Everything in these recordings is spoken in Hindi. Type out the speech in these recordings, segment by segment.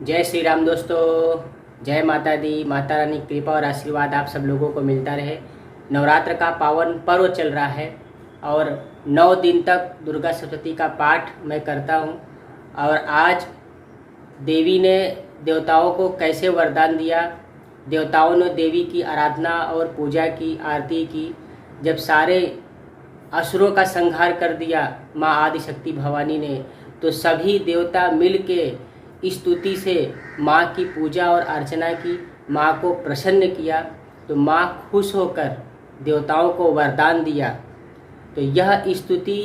जय श्री राम दोस्तों। जय माता दी। माता रानी की कृपा और आशीर्वाद आप सब लोगों को मिलता रहे। नवरात्र का पावन पर्व चल रहा है और 9 दिन तक दुर्गा सप्तशती का पाठ मैं करता हूं। और आज देवी ने देवताओं को कैसे वरदान दिया, देवताओं ने देवी की आराधना और पूजा की, आरती की। जब सारे असुरों का संहार कर दिया माँ आदिशक्ति भवानी ने, तो सभी देवता मिल के स्तुति से माँ की पूजा और अर्चना की, माँ को प्रसन्न किया। तो माँ खुश होकर देवताओं को वरदान दिया। तो यह स्तुति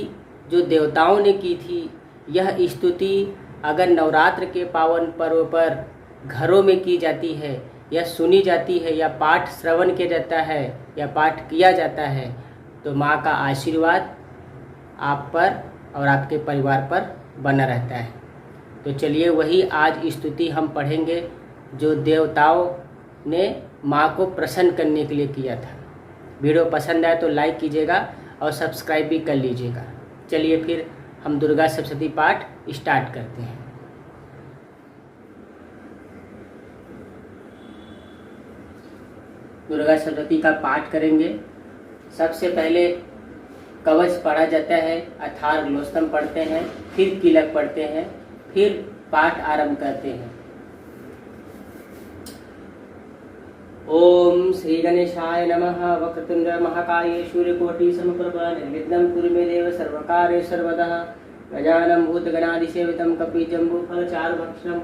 जो देवताओं ने की थी, यह स्तुति अगर नवरात्र के पावन पर्व पर घरों में की जाती है या सुनी जाती है या पाठ श्रवण किया जाता है या पाठ किया जाता है, तो माँ का आशीर्वाद आप पर और आपके परिवार पर बना रहता है। तो चलिए वही आज स्तुति हम पढ़ेंगे जो देवताओं ने माँ को प्रसन्न करने के लिए किया था। वीडियो पसंद आए तो लाइक कीजिएगा और सब्सक्राइब भी कर लीजिएगा। चलिए फिर हम दुर्गा सप्तशती पाठ स्टार्ट करते हैं। दुर्गा सप्तशती का पाठ करेंगे। सबसे पहले कवच पढ़ा जाता है, अथार ग्लोस्तम पढ़ते हैं, फिर कीलक पढ़ते हैं, फिर पाठ आरंभ करते हैं। ओम श्री गणेशाय नमः। वक्रतुंड महाकाय सूर्यकोटि समप्रभ निर्विघ्नं कुरु मे देव सर्वकार्येषु सर्वदा। गजाननं भूतगणाधिसेवितं कपिजम्बूफलचारुभक्षणं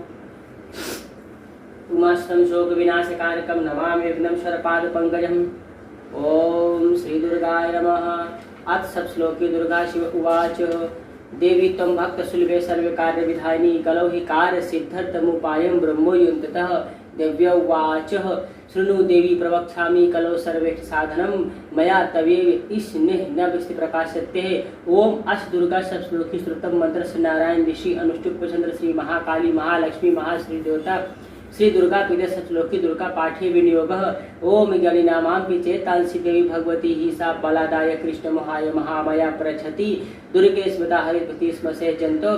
उमास्तं शोकविनाशकारकं नमामि विघ्नेश्वरपादपङ्कजम्। ओम श्री दुर्गाय नमः। अथ सप्तश्लोकी दुर्गा शिव उवाच। देवी त्वं भक्तसुलभे सर्वकार्यविधायिनी कलौ हि कार्यसिद्ध्यर्थमुपायं ब्रह्मोऽयं देव्य उवाच। शृणु देवी प्रवक्ष्यामि कलौ सर्वेष्टसाधनं मया तवेव ईशनिः न विष्टि प्रकाशते। ओम अष्ट दुर्गा सप्तश्लोकी श्रुतं मंत्रस्य नारायण ऋषि अनुष्टुप् चंद्र श्री महाकाली महालक्ष्मी महाश्री देवता श्री दुर्गा पीठ सप्तश्लोकी दुर्गा पाठे विनियोगः। ओम गणिनामांपि चेतांसि देवी भगवती ही सा बलादाय कृष्ण मोहाय महामाया प्रच्छति। दुर्गे स्मृता हरिपति स्मसे जंतो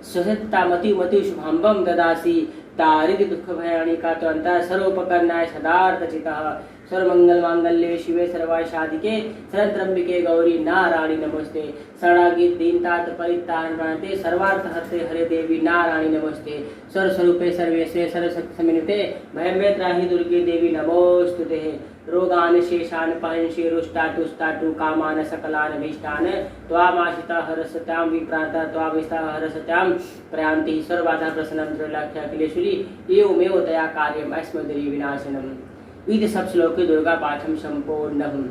सहत्तामति मति शुभांबम ददासी। दारिद्र्य दुख भयाणी का तो अंतर सर्वोपकरणाय सदार्थचितः। सर्वमंगल मांगल्ये शिवे सर्वाय साधिके शरण्यत्र्यंबके गौरी नारायणी नमस्ते। शरणागत दीनतात परित्राणते सर्वार्थ हस्ते हरे देवी नारायणी नमस्ते। सर्वस्वरूपे सर्वेशे सर्वशक्ति समिते भयमे त्राहि दुर्गे देवी नमोस्तुते। रोगान शेषान पहंषे रुष्टाटुष्टाटु कामान सकलान भीष्टान त्वामाशिता हरसत्यां विप्राता त्वाविष्टा हरसत्यां प्रयान्ति सर्वबाधा प्रसन्नं त्रिलक्ष्याखिलेश्वरी एवमेव दया कार्यम् अस्मद्देवी विनाशनम्। इति सप्तश्लोकी दुर्गा पाठम संपूर्णम्।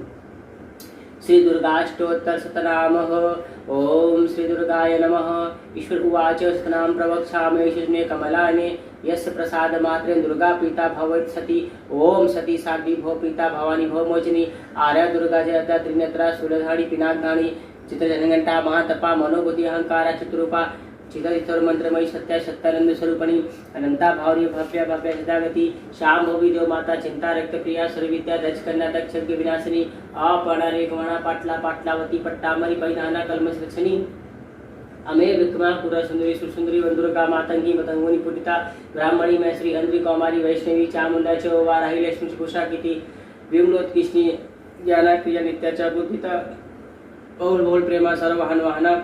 श्री दुर्गाष्टोत्तर शतनामः। ओम श्री दुर्गाय नमः। ईश्वर उवाच। शतनाम प्रवक्ष्यामि शीर्षे कमलाने यस्य प्रसाद मात्रेण दुर्गा पीता भवेत् सती। ओम सती साध्वी भो पीता भवानी भो मोचनी। आर्या दुर्गा जयता त्रिनेत्रा शूलधारी पिनाकधारी चित्रजनघंटा महातपा मनोबुद्धि अहंकारा चतुरूपा चित्तर मंत्रमयी सत्या सत्यानंद स्वरूपणी अनंता भावरी भव्या भव्या सदागति श्याम भोवी देव माता चिंता रक्त प्रिया सर्विद्या दक्ष कन्या दक्ष विनाशिनी अपणा रेखमणा पाटला पाटलावती पट्टामरी परिधाना कलमश रक्षणी अमे विक्रमा पुरा सुंदरी सुसुंदरी वंदुर्गा मातंगी मतंगोनी पुटिता ब्राह्मणी मैश्री अंद्री कौमारी वैष्णवी चामुंडा च वाराही लक्ष्मी कुशा कीति विमलोत्कृष्णी ज्ञाना क्रिया नित्याचा बुद्धिता बहुल बहुल प्रेमा सर्ववाहन वाहना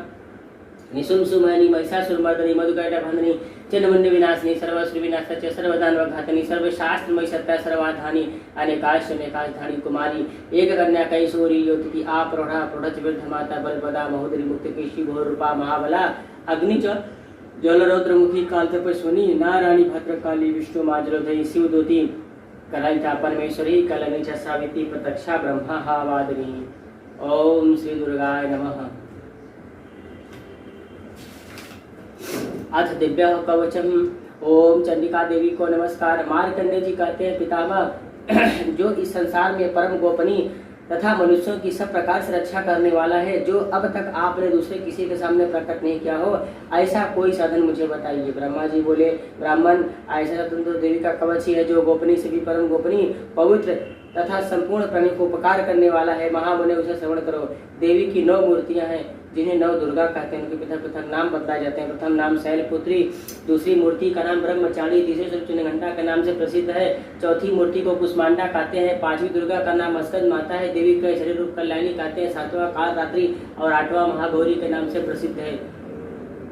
निशुंसुमयनी महिषासुरमर्दिनी मधुकैटभंधनी चंडमुंड विनाशिनी सर्वश्री विनाशच सर्वदानवघातनी सर्वशास्त्रमयी सत्या सर्वाधानी अनेकाश अनेकाधानी कुमारी एक कन्या कैशोरी ज्योति आप प्रौढ़ा प्रौढ़ वृद्ध माता बलपदा महोदरी मुक्तकेशी घोर रूपा महाबला अग्नि च जलरौद्रमुखी कालतपस्विनी नारायणी भद्रकाली विष्णु माजलोधयी शिवदूती कलयिता परमेश्वरी कलनी च सावित्री प्रत्यक्षा ब्रह्मा हावादिनी। ओम श्री दुर्गाय नमः। अथ दिव्य कवचम। ओम चंडिका देवी को नमस्कार। मार्कंडेय जी कहते हैं, पितामह जो इस संसार में परम गोपनीय तथा मनुष्यों की सब प्रकार से रक्षा करने वाला है, जो अब तक आपने दूसरे किसी के सामने प्रकट नहीं किया हो, ऐसा कोई साधन मुझे बताइए। ब्रह्मा जी बोले, ब्राह्मण ऐसा तो देवी का कवच ही है जो गोपनीय से भी परम गोपनीय पवित्र तथा संपूर्ण प्राणी को उपकार करने वाला है। महामुने उसे श्रवण करो। देवी की 9 मूर्तियां हैं। जिन्हें नव दुर्गा कहते हैं, उनके पृथक पृथक नाम बताए जाते हैं। प्रथम नाम शैलपुत्री, दूसरी मूर्ति का नाम ब्रह्मचारी, तीसरे स्वरूप चिन्हघंटा के नाम से प्रसिद्ध है, चौथी मूर्ति को कुष्मांडा कहते हैं, पांचवी दुर्गा का नाम अस्कंद माता है, देवी का शरीर रूप कल्याणी कहते हैं, सातवां काल रात्रि और आठवां महागौरी के नाम से प्रसिद्ध है,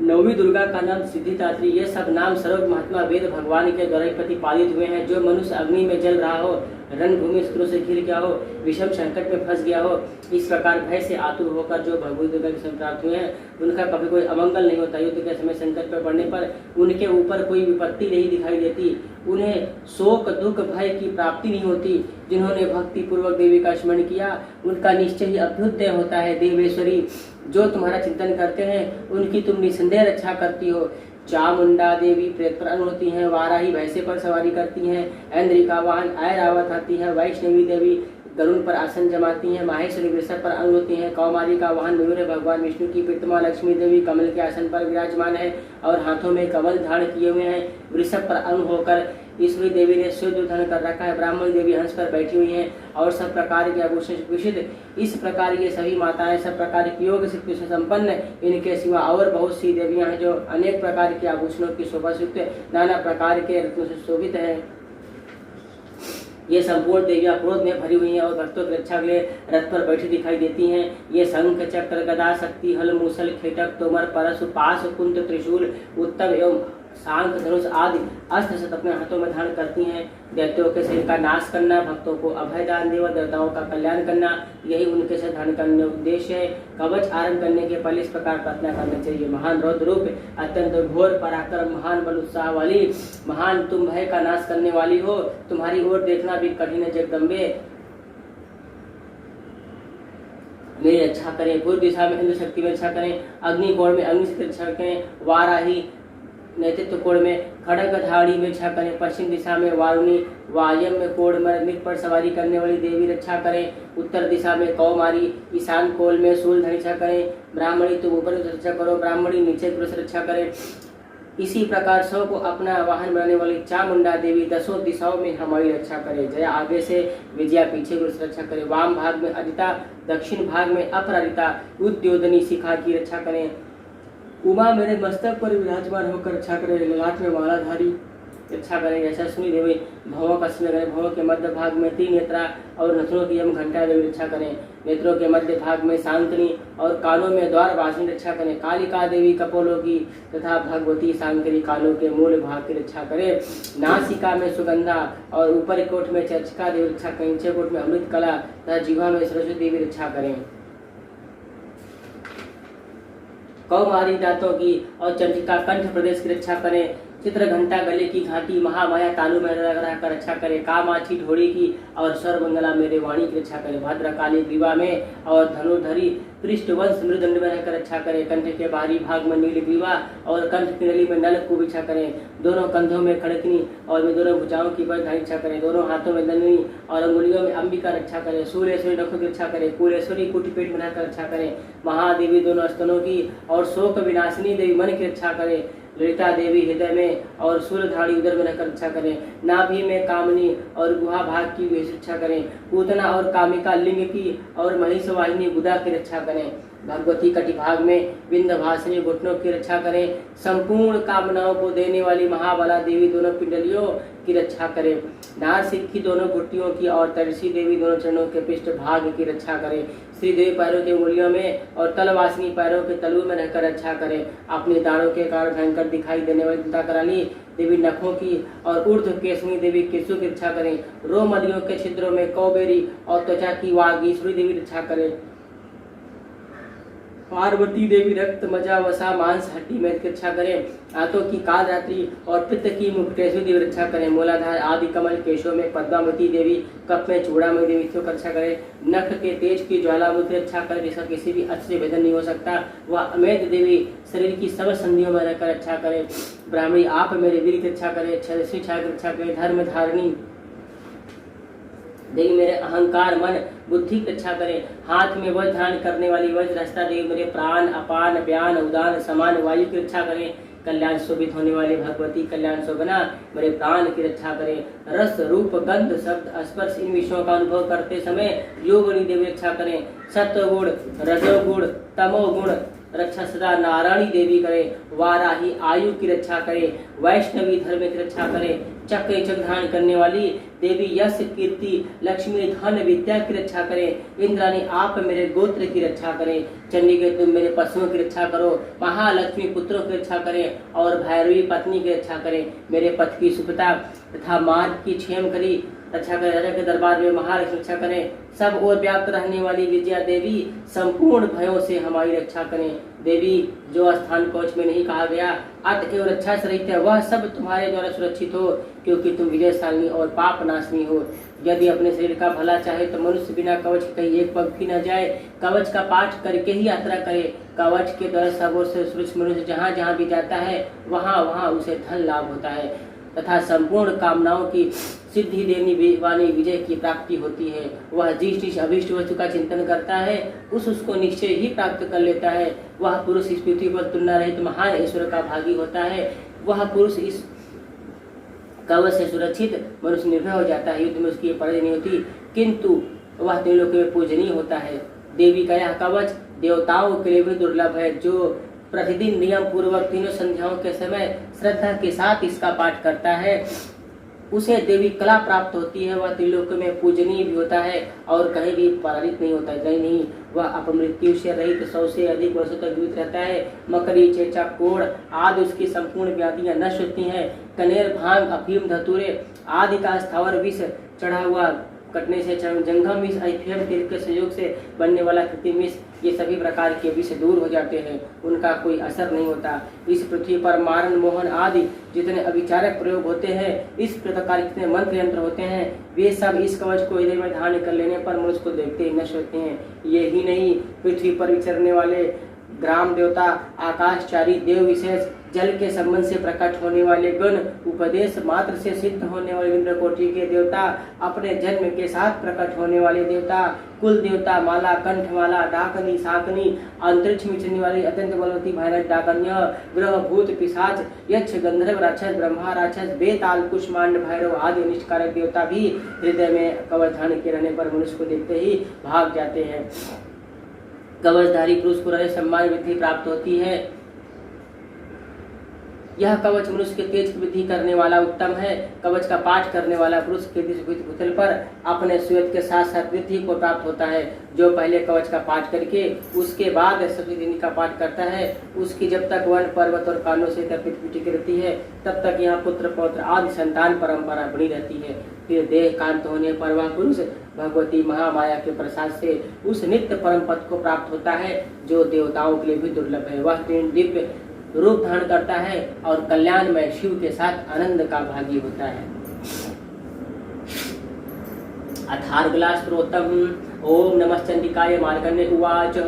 नौवीं दुर्गा का नाम सिद्धिदात्री। ये सब नाम सर्व महात्मा वेद भगवान के द्वारा प्रतिपादित हुए हैं। जो मनुष्य अग्नि में जल रहा हो, रणभूमि शत्रु से घिर गया हो, विषम संकट में फंस गया हो, इस प्रकार भय से आतुर होकर जो भगवती दुर्गा के प्राप्त हुए हैं, उनका कभी कोई अमंगल नहीं होता। युद्ध के समय संकट पर पड़ने पर उनके ऊपर कोई विपत्ति नहीं दिखाई देती, उन्हें शोक दुख भय की प्राप्ति नहीं होती। जिन्होंने भक्ति पूर्वक देवी का स्मरण किया, उनका निश्चय ही अभ्युदय होता है। देवेश्वरी, जो तुम्हारा चिंतन करते हैं उनकी तुम निसंदेह रक्षा करती हो। चामुंडा देवी प्रेत पर अन्न होती हैं, वाराही भैंसे पर सवारी करती हैं, ऐन्द्रिका वाहन ऐरावत आती है, वैष्णवी देवी गरुड़ पर आसन जमाती हैं, माहेश्वरी वृषभ पर अंग होती हैं, कौमारी का वाहन मयूर भगवान विष्णु की प्रतिमा लक्ष्मी देवी कमल के आसन पर विराजमान है और हाथों में कमल धारण किए हुए हैं। वृषभ पर अंग होकर ईश्वरी देवी ने सूर्य धारण कर रखा है। ब्राह्मण देवी हंस पर बैठी हुई हैं और सब प्रकार के आभूषण विशुद्ध। इस प्रकार ये सभी माताएं सब प्रकार की योग शक्ति से संपन्न, इनके सिवा और बहुत सी देवियां हैं जो अनेक प्रकार के आभूषणों की शोभा से युक्त, नाना प्रकार के रत्नों से शोभित है। ये संपूर्ण देवियां क्रोध में भरी हुई हैं और भक्तों की रक्षा के लिए रथ पर बैठी दिखाई देती हैं। ये शंख चक्र गदा शक्ति हल मूसल खेटक तोमर परशु पाश कुंत त्रिशूल उत्तम एवं शांत धनुष आदि अस्त्र से अपने हाथों में धारण करती हैं। दैत्यों के शरीर का नाश करना, भक्तों को अभय दान देव देवताओं का कल्याण करना, यही उनके से धारण करने उद्देश्य है। कवच आरंभ करने के पहले इस प्रकार प्रार्थना करना चाहिए। महान रौद्र रूप, अत्यंत घोर पराक्रम, महान बल उत्साह वाली, महान तुम भय का नाश करने वाली हो, तुम्हारी ओर देखना भी कठिन है जगदम्बे, मेरी रक्षा करें। पूर्व दिशा में इंद्र शक्ति में रक्षा करें, अग्नि कोण में अग्नि से रक्षा करें, वाराही नेतृत्व कोण में खड़गधाड़ी में रक्षा करें, पश्चिम दिशा में वारुणी वायम में कोण में मृग पर सवारी करने वाली देवी रक्षा करें, उत्तर दिशा में कौमारी, ईशान कोल में शूलधर रक्षा करें, ब्राह्मणी तुम ऊपर रक्षा करो, ब्राह्मणी नीचे पुरुष रक्षा करें। इसी प्रकार सौ को अपना वाहन बनाने वाली चामुंडा देवी दसों दिशाओं में हमारी रक्षा करे। जया आगे से, विजया पीछे पुरुष रक्षा करे, वाम भाग में अदिता, दक्षिण भाग में अपराजिता, उद्योधनी शिखा की रक्षा करें। उमा मेरे मस्तक पर विराजमान होकर रक्षा करे, ललाट में मालाधारी रक्षा करें। जैसा सुनी देवी भवों का स्मरण करें, भवों के मध्य भाग में त्रिनेत्रा और नथनों की यम घंटा देवी रक्षा करें। नेत्रों के मध्य भाग में शांतनी और कानों में द्वार वासिनी रक्षा करें। कालिका देवी कपोलों की तथा भगवती शांकरी कानों के मूल भाग की रक्षा करें। नासिका में सुगंधा और ऊपर कोट में चर्चिका देवी रक्षा करें। नीचे कोट में अमृत कला तथा जीवा में सरस्वती देवी रक्षा करें। कौमारी दांतों की और चंद्रिका कंठ प्रदेश की रक्षा करें। चित्र घंटा गले की घाटी महामाया तालु में रहकर रक्षा करे। कामाक्षी ढोड़ी की और सर्वमंगला मेरे वाणी की रक्षा करे। भद्रकाली ग्रीवा में और धनुर्धरी पृष्ठवंश मृदंड में रहकर रक्षा करे। कंठ के बाहरी भाग में नील ग्रीवा और कंठ की नली में नल को बिछा करें। दोनों कंधों में खड़कनी और में दोनों भुजाओं की पर रक्षा करें। दोनों हाथों में दंडनी और अंगुलियों में अंबिका रक्षा करें। सूर्येश्वरी नखों की रक्षा करें। कुलेश्वरी कुटिपेट में रहकर रक्षा करें। महादेवी दोनों स्तनों की और शोक विनाशिनी देवी मन की रक्षा करें। ललिता देवी हृदय में और सूर्यधारी उदर में रहकर रक्षा करें। नाभि में कामनी और गुहा भाग की रक्षा करें। पूतना और कामिका लिंग की और महिष वाहिनी गुदा की रक्षा करें। भगवती कटिभाग में विंध्यवासिनी घुटनों की रक्षा करें। संपूर्ण कामनाओं को देने वाली महाबला देवी दोनों पिंडलियों की रक्षा करें। नारसिक की दोनों घुट्टियों की और तरसी देवी दोनों चरणों के पृष्ठ भाग की रक्षा करें। श्री देवी पैरों के उंगलियों में और तलवासिनी पैरों के तलुओं में रहकर रक्षा करें। अपने दाढ़ों के कारण भयंकर दिखाई देने वाली चिंता कराली देवी नखों की और ऊर्ध्व केशनी देवी केशों की रक्षा करें। रोमदियों के छिद्रों में कौबेरी और त्वचा की वागीश्वरी देवी रक्षा करें। पार्वती देवी रक्त मजा वसा मांस हड्डी में रक्षा करें। आंतों की काल रात्रि और पित्त की मुकुटेश्वरी देवी रक्षा करें। मूलाधार आदि कमल केशों में पद्मावती देवी, कप में चूड़ामणि देवी की रक्षा करें। नख के तेज की ज्वालामुखी रक्षा करें, जिसका किसी भी अस्त्र से भेदन नहीं हो सकता। वह अमेध देवी शरीर की सब संधियों में रहकर रक्षा करें। ब्राह्मणी आप मेरे वीर की रक्षा करें। छत्रछी छाया की रक्षा करें। धर्म धारिणी देवी मेरे अहंकार मन बुद्धि की रक्षा करें। हाथ में वज्र धारण करने वाली वज्र हस्ता देवी मेरे प्राण अपान व्यान उदान समान वायु की रक्षा करें। कल्याण शोभित होने वाली भगवती कल्याण शोभना मेरे प्राण की रक्षा करें। रस रूप गंध शब्द स्पर्श इन विषयों का अनुभव करते समय योगिनी देवी रक्षा करें। सत्व गुण रजोगुण तमोगुण रक्षा सदा नारायणी देवी करे, वाराही आयु की रक्षा करे, वैष्णवी धर्म की रक्षा करे, चक्र धारण करने वाली देवी यश कीर्ति लक्ष्मी धन विद्या की रक्षा करे, इंद्राणी आप मेरे गोत्र की रक्षा करें, चंडिके तुम मेरे पशुओं की रक्षा करो, महालक्ष्मी पुत्रों की रक्षा करें और भैरवी पत्नी की रक्षा करें, मेरे पथ की सुखता तथा मार्ग की क्षेम करी रक्षा करें, राजा के दरबार में महालक्ष्मी रक्षा करें, सब ओर व्याप्त रहने वाली विजया देवी संपूर्ण भयों से हमारी रक्षा करें। देवी जो स्थान कवच में नहीं कहा गया अतएव रक्षा से रहित है वह सब तुम्हारे द्वारा सुरक्षित हो, क्योंकि तुम विजयशालिनी और पाप नाशनी हो। यदि अपने शरीर का भला चाहे तो मनुष्य बिना कवच के कहीं एक पग भी न जाए, कवच का पाठ करके ही यात्रा करे। कवच के द्वारा सब ओर से सुरक्षित मनुष्य जहाँ जहाँ भी जाता है वहाँ वहाँ उसे धन लाभ होता है तथा संपूर्ण कामनाओं की सिद्धि देने वाली विजय की प्राप्ति होती है। वह जिस अभिष्ट वस्तु का चिंतन करता है उसको निश्चय ही प्राप्त कर लेता है। वह पुरुष इस पृथ्वी पर तुलना रहित महान ईश्वर का भागी होता है। वह पुरुष इस कवच से सुरक्षित मनुष्य निर्भय हो जाता है, युद्ध में उसकी पराजय नहीं होती, किंतु वह त्रिलोक में पूजनीय होता है। देवी का यह कवच देवताओं के लिए भी दुर्लभ है। जो प्रतिदिन नियम पूर्वक तीनों संध्याओं के समय श्रद्धा के साथ इसका पाठ करता है उसे देवी कला प्राप्त होती है। वह त्रिलोक में पूजनीय भी होता है और कहीं भी पराजित नहीं होता है। नहीं, वह अपमृत्यु से रहित 100 से अधिक वर्षों तक जीवित रहता है। मकड़ी चेचा कोड़ आदि उसकी संपूर्ण व्याधियां नष्ट होती हैं। कनेर भांग अफीम धतूरे आदि का स्थावर विष चढ़ा हुआ कटने से, जंघम विष आइफियम तेल के सहयोग से बनने वाला कृत्रिम विष, ये सभी प्रकार के विष दूर हो जाते हैं, उनका कोई असर नहीं होता। इस पृथ्वी पर मारन मोहन आदि जितने अभिचारक प्रयोग होते हैं, इस प्रकार जितने मंत्र यंत्र होते हैं, वे सब इस कवच को हृदय में धारण कर लेने पर मनुष्य को देखते ही नष्ट होते हैं। ये ही नहीं, पृथ्वी पर विचरने वाले ग्राम देवता, आकाशचारी देव विशेष, जल के संबंध से प्रकट होने वाले गण, उपदेश मात्र से सिद्ध होने वाले इंद्र कोटि के देवता, अपने जन्म के साथ प्रकट होने वाले देवता, कुल देवता, माला कंठमाला, डाकनी साकनी, अंतरिक्ष में चलने वाली अत्यंत बलवती भयानक डाकन्य, ग्रह भूत पिशाच, यक्ष गंधर्व राक्षस, ब्रह्मा राक्षस, बेताल कुष्मांड भैरव आदि अनिष्टकारक देवता भी हृदय में कवच धारण के रहने पर मनुष्य को देखते ही भाग जाते हैं। कवचधारी पुरुष को हृदय सम्मान वृद्धि प्राप्त होती है। यह कवच मनुष्य के तेज की वृद्धि करने वाला उत्तम है। कवच का पाठ करने वाला पुरुष भूतल पर अपने श्वेत के साथ साथ वृद्धि को प्राप्त होता है। जो पहले कवच का पाठ करके उसके बाद सप्तशती का पाठ करता है, उसकी जब तक वन पर्वत और कानों से टिकी रहती है तब तक यहाँ पुत्र पौत्र आदि संतान परंपरा बनी रहती है। फिर देह कांत होने पर वह पुरुष भगवती महामाया के प्रसाद से उस नित्य परम पद को प्राप्त होता है जो देवताओं के लिए भी दुर्लभ है। वह दिव्य रूप धारण करता है और कल्याणमय शिव के साथ आनंद का भागी होता है। अथार्गला स्तोत्रम् ओम नमः चंडिकाय मार्कण्डे उवाच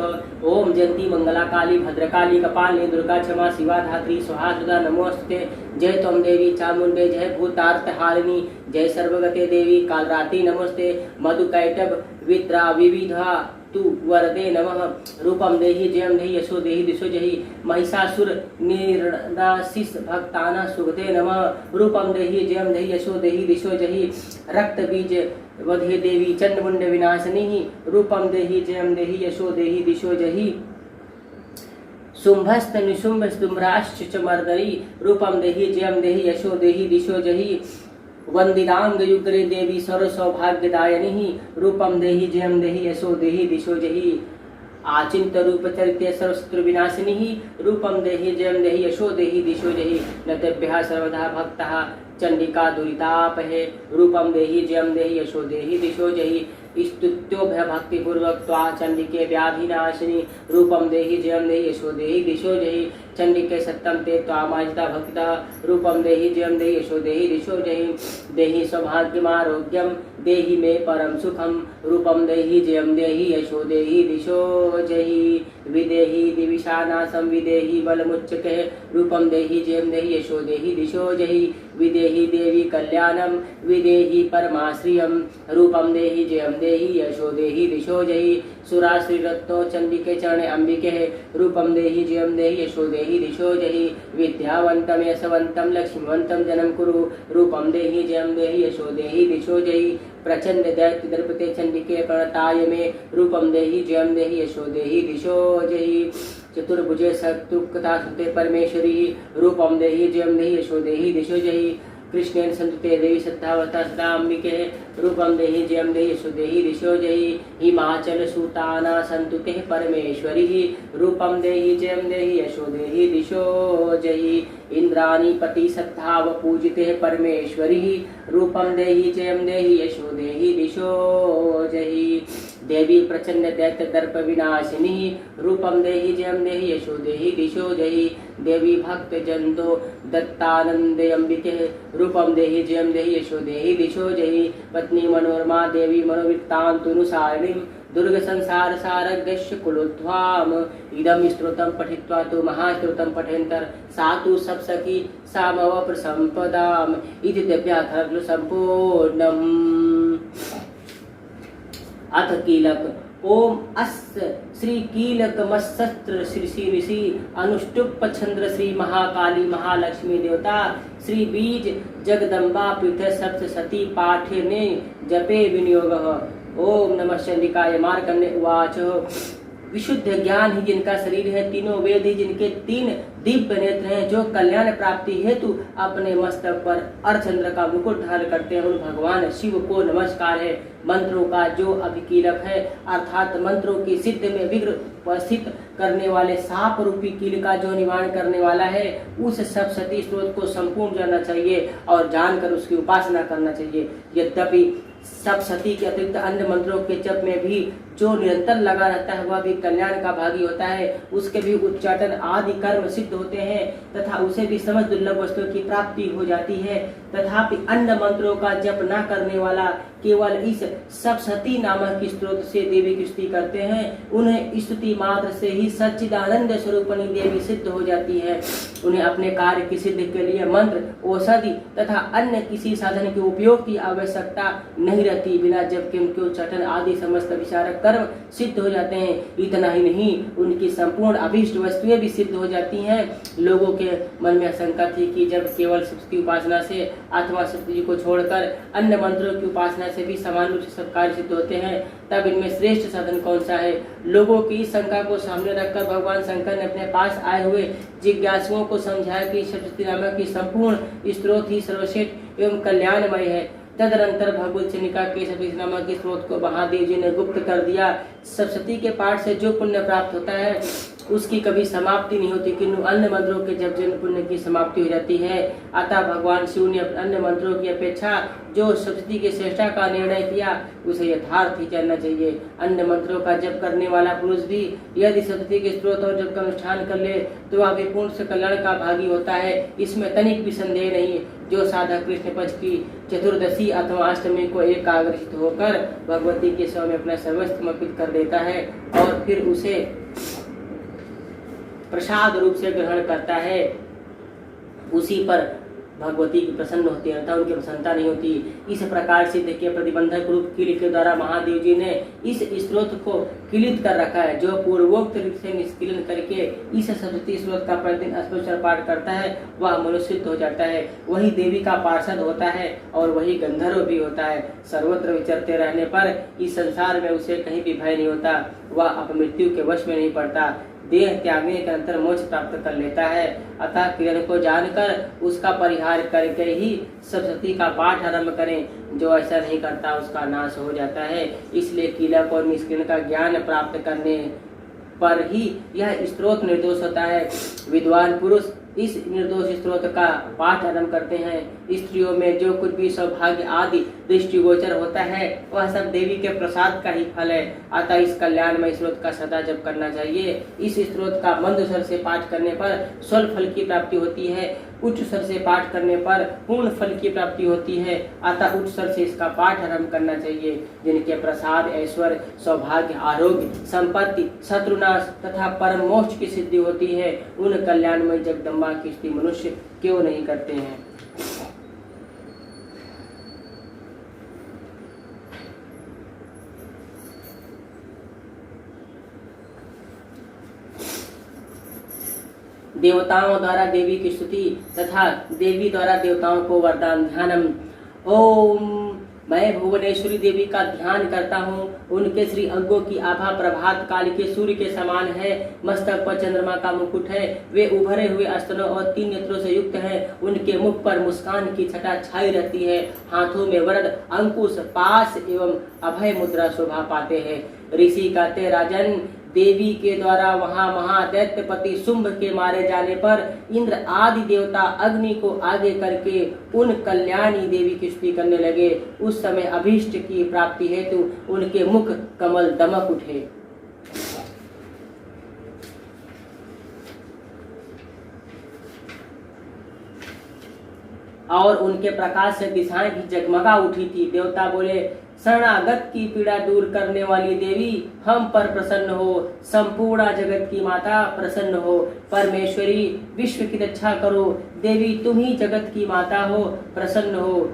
ओम जयंती मंगला काली भद्रकाली कपालिनी दुर्गा क्षमा शिवा धात्री स्वाहा सुधा नमोस्तुते। जय त्वं देवी चामुंडे जय भूतार्तहारिणी जय सर्वगते देवी कालरात्रि नमस्ते। मधुकैटभ विद्रा विविधा तु वरदे नमः। रूपम देहि जयम देहि यशो देहि दिशो जहि महिषासुर निर्नाशिष भक्ताना सुगते नमः। रूपम देहि जयम देहि यशो देहि दिशो जहि रक्त बीज वधे देवी चंडमुंड विनाशिनी। रूपम देहि जयम देहि यशो देहि दिशो जहि शुंभस्त निशुंभ स्तुम्राश्च मर्दरी। रूपम देहि जयम देहि यशो देहि दिशो जहि वंदितांग युगरे देवी सर्व सौभाग्यदायिनी। रूपम देहि जयम देहि यशो देहि दिशो जहि आचिंत रूप चरित्य सर्वशत्रु विनाशिनी। रूपम देहि जयम देहि यशो देहि दिशो जहि नतेभ्यः सर्वदा भक्तः चंडिका दुरितापहे। रूपम देहि जयम देहि यशो देहि दिशो जहि स्तुत्योभ्य भक्ति पूर्वक त्वा चंडिके व्याधिनाशिनी। रूपम देहि जयम देहि यशो देहि दिशो जहि चंडिके सत्यम ते त्वामाजिता भक्तितः। रूपम देहि जयम देहि यशो देहि दिशो जहि देहि सौभाग्यमारोग्यम देहि मे परम सुखम। रूपम देहि जयम देहि यशो देहि दिशो जहि विदेहि दिविषानासं विदेहि बलमुच्चके। रूपम देहि जयम देहि यशो देहि दिशो जहि विदेहि देवी कल्याणम विदेहि परमाश्रियम। रूपम देहि जयम देहि यशो देहि दिशो जहि सुराश्रीरत्नो चंडिके चरणे अंबिके। रूपम देहि जयम देहि यशो देहि दिशो जहि विद्यावंतम यशवंतम लक्ष्मीवंतम जन्म कुरु। रूपम देहि जयम देहि यशो देहि दिशो जहि प्रचंड दैत्य दर्पते चंडिके प्रणताय मे। रूपम देहि जयम देहि यशो देहि दिशो जहि चतुर्भुजे सत्युक्ता सुते परमेश्वरी रूपम देहि जयम देहि यशो देहि दिशो जहि कृष्णेन संतुते देवी सत्तावता सदाम्बिके रूपम देहि जयम देहि यशो देहि दिशो जहि हिमाचल सूताना संतुते परमेश्वरी रूपम देहि जयम देहि यशो देहि दिशो जहि इंद्राणी पति सत्ताव पूजिते परमेश्वरी रूपम देहि जयम देहि यशो देहि दिशो जहि देवी प्रचंड दैत्य दर्प विनाशिनी रूपम देहि जयम देहि यशो देहि दिशो जहि देवी भक्त जंतो दत्तानंदे अंबिके रूपम देहि जयम देहि यशो देहि दिशो जहि पत्नी मनोरमा देवी मनोवृत्तान्तनुसारिणीं दुर्ग संसार सारगस्य कुलोध्वाम इदम स्तोत्रम पठित्वा तो महास्तोत्रम पठेन्तर सातु सप्सखी सामव प्रसंपदाम इति दिव्यार्थर्घ्न संपूर्णम्। अथ कीलक ओम अस्य श्री कीलक मत्सत्र श्री ऋषि अनुष्टुप छंद्र श्री महाकाली महालक्ष्मी देवता श्री बीज जगदम्बा पृथ्वी सप्तशती पाठे ने जपे विनियोग। ओम नमः चंडिकाय मार्कंडे उवाच विशुद्ध ज्ञान ही जिनका शरीर है, तीनों वेद ही जिनके तीन दिव्य नेत्र हैं, जो कल्याण प्राप्ति हेतु अपने मस्तक पर अर्धचंद्र का मुकुट धारण करते हैं, उन भगवान शिव को नमस्कार है। मंत्रों का जो अभिकीलक है अर्थात मंत्रों की सिद्ध में विघ्न उपस्थित करने वाले साप रूपी कील का जो निवारण करने वाला है, उस सप्तशती स्त्रोत को संपूर्ण जानना चाहिए और जानकर उसकी उपासना करना चाहिए। यद्यपि सप्तशती के अतिरिक्त अन्य मंत्रों के जप में भी जो निरंतर लगा रहता है वह भी कल्याण का भागी होता है। उसके भी उच्चाटन आदि कर्म सिद्ध होते हैं तथा उसे भी समस्त दुर्लभ वस्तुओं की प्राप्ति हो जाती है। तथापि अन्य मंत्रों का जप न करने वाला केवल इस सप्तशती नामक स्त्रोत से देवी की स्तुति करते हैं, उन्हें स्तुति मात्र से ही सच्चिदानंद स्वरूपणी देवी सिद्ध हो जाती है। उन्हें अपने कार्य की सिद्धि के लिए मंत्र, औषधि तथा अन्य किसी साधन के उपयोग की आवश्यकता नहीं रहती। बिना जप के उनके उच्चाटन आदि समस्त विचारक कर्म सिद्ध हो जाते हैं। इतना ही नहीं, उनकी संपूर्ण अभीष्ट वस्तुएं भी सिद्ध हो जाती हैं। लोगों के मन में आशंका थी कि जब केवल सप्तशती उपासना से अथवा सप्तशती को छोड़कर अन्य मंत्रों की उपासना से भी समान रूप से सब कार्य सिद्ध होते हैं, तब इनमें श्रेष्ठ साधन कौन सा है। लोगों की इस शंका को सामने रखकर भगवान शंकर ने अपने पास आए हुए जिज्ञासुओं को समझाया कि सप्तशती नामक की संपूर्ण स्त्रोत ही सर्वश्रेष्ठ एवं कल्याणमय है। तदनंतर भगवत चंडिका के सप्तशती नामक के स्त्रोत को महादेव जी ने गुप्त कर दिया। सप्तशती के पाठ से जो पुण्य प्राप्त होता है उसकी कभी समाप्ति नहीं होती, किंतु अन्य मंत्रों के जप जन पुण्य की समाप्ति हो जाती है। अतः भगवान शिव ने अन्य मंत्रों की अपेक्षा जो सप्तशती के श्रेष्ठता का निर्णय किया उसे यथार्थ ही जानना चाहिए। अन्य मंत्रों का जप करने वाला पुरुष भी यदि सप्तशती के स्त्रोत और जप का अनुष्ठान कर ले तो वह भी पूर्ण से कल्याण का भागी होता है, इसमें तनिक भी संदेह नहीं। जो साधक कृष्ण पक्ष की चतुर्दशी अथवा अष्टमी को एकाग्रचित होकर भगवती के सेवा में अपना सर्वस्व समर्पित कर देता है और फिर उसे प्रसाद रूप से ग्रहण करता है, उसी पर भगवती की प्रसन्न होती है, अर्थात उनकी प्रसन्नता नहीं होती। इस प्रकार सिद्ध के प्रतिबंधक रूप कील के द्वारा महादेव जी ने इस स्त्रोत को किलित कर रखा है। जो पूर्वोक्त रूप से निष्किलन करके इस सप्तशती स्त्रोत का प्रतिदिन अस्पष्ट पाठ करता है वह मनुष्य हो जाता है, वही देवी का पार्षद होता है और वही गंधर्व भी होता है। सर्वत्र विचरते रहने पर इस संसार में उसे कहीं भी भय नहीं होता, वह अपमृत्यु के वश में नहीं पड़ता, देह त्यागने के अंतर मोक्ष प्राप्त कर लेता है। अतः किरण को जानकर उसका परिहार करके ही सप्तशती का पाठ आरंभ करें। जो ऐसा नहीं करता उसका नाश हो जाता है। इसलिए कीलक और निष्किरण का ज्ञान प्राप्त करने पर ही यह स्त्रोत निर्दोष होता है। विद्वान पुरुष इस निर्दोष स्त्रोत का पाठ आरंभ करते हैं। स्त्रियों में जो कुछ भी सौभाग्य आदि दृष्टिगोचर होता है वह सब देवी के प्रसाद का ही फल है। अतः इस कल्याणमय स्त्रोत का सदा जप करना चाहिए। इस स्त्रोत का मंद स्वर से पाठ करने पर स्वल्प फल की प्राप्ति होती है, उच्च स्वर से पाठ करने पर पूर्ण फल की प्राप्ति होती है। अतः उच्च स्वर से इसका पाठ आरंभ करना चाहिए। जिनके प्रसाद ऐश्वर्य, सौभाग्य, आरोग्य, संपत्ति, शत्रुनाश तथा परम मोक्ष की सिद्धि होती है, उन कल्याणमय जगदम्बा की स्तुति मनुष्य क्यों नहीं करते हैं। देवताओं द्वारा देवी की स्तुति तथा देवी द्वारा देवताओं को वरदान ध्यानम। ओम मैं भुवनेश्वरी देवी का ध्यान करता हूँ। उनके श्री अंगों की आभा प्रभात काल के सूर्य के समान है। मस्तक पर चंद्रमा का मुकुट है। वे उभरे हुए स्तनों और 3 नेत्रों से युक्त हैं। उनके मुख पर मुस्कान की छटा छाई रहती है। हाथों में वरद, अंकुश, पाश एवं अभय मुद्रा शोभा पाते हैं। ऋषि कहते राजन, देवी के द्वारा वहां महादैत्यपति शुंभ के मारे जाने पर इंद्र आदि देवता अग्नि को आगे करके उन कल्याणी देवी की स्तुति करने लगे। उस समय अभीष्ट की प्राप्ति हेतु उनके मुख कमल दमक उठे और उनके प्रकाश से दिशाएं भी जगमगा उठी थी। देवता बोले, शरणागत की पीड़ा दूर करने वाली देवी, हम पर प्रसन्न हो। संपूर्ण जगत की माता प्रसन्न हो। परमेश्वरी, विश्व की रक्षा करो। देवी, तुम ही जगत की माता हो, प्रसन्न हो।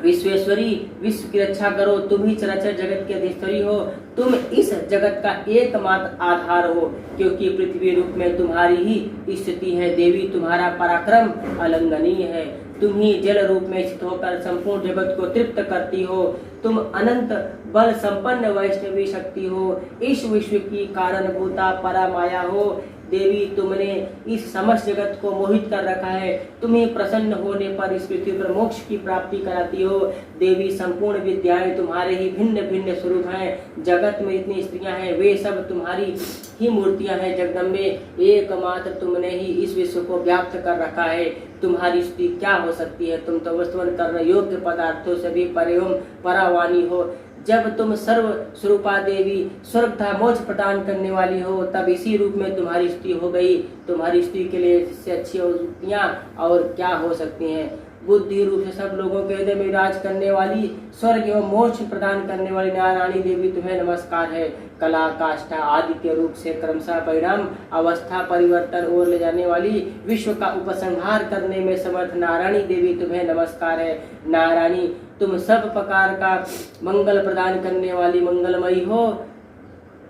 विश्वेश्वरी, विश्व की रक्षा करो। तुम ही चराचर जगत की अधीश्वरी हो। तुम इस जगत का एकमात्र आधार हो, क्योंकि पृथ्वी रूप में तुम्हारी ही स्थिति है। देवी, तुम्हारा पराक्रम अलंघनीय है। तुम ही जल रूप में स्थित होकर संपूर्ण जगत को तृप्त करती हो। तुम अनंत बल संपन्न वैष्णवी शक्ति हो। इस विश्व की कारणभूता परामाया हो। देवी, तुमने इस समस्त जगत को मोहित कर रखा है। तुम्हें प्रसन्न होने पर इस पृथ्वी पर मोक्ष की प्राप्ति कराती हो। देवी, संपूर्ण विद्याएं तुम्हारे ही भिन्न भिन्न स्वरूप हैं। जगत में इतनी स्त्रियां हैं, वे सब तुम्हारी ही मूर्तियां हैं। जगदम्बे, एकमात्र तुमने ही इस विश्व को व्याप्त कर रखा है। तुम्हारी स्तुति क्या हो सकती है? तुम तो वस्तुवन करने योग्य पदार्थों से भी परे एवं परावानी हो। जब तुम सर्व स्वरूपा देवी, स्वर्ग तथा मोक्ष प्रदान करने वाली हो, तब इसी रूप में तुम्हारी स्तुति हो गई। तुम्हारी स्तुति के लिए इससे अच्छी स्तुतियां और क्या हो सकती हैं? बुद्धि रूप से सब लोगों के हृदय में विराज करने वाली, स्वर्ग एवं मोक्ष प्रदान करने वाली नारायणी देवी, तुम्हें नमस्कार है। कला, काष्ठा आदि के रूप से क्रमशः परिणाम अवस्था परिवर्तन ओर ले जाने वाली, विश्व का उपसंहार करने में समर्थ नारायणी देवी, तुम्हें नमस्कार है। नारायणी, तुम सब प्रकार का मंगल प्रदान करने वाली मंगलमयी हो।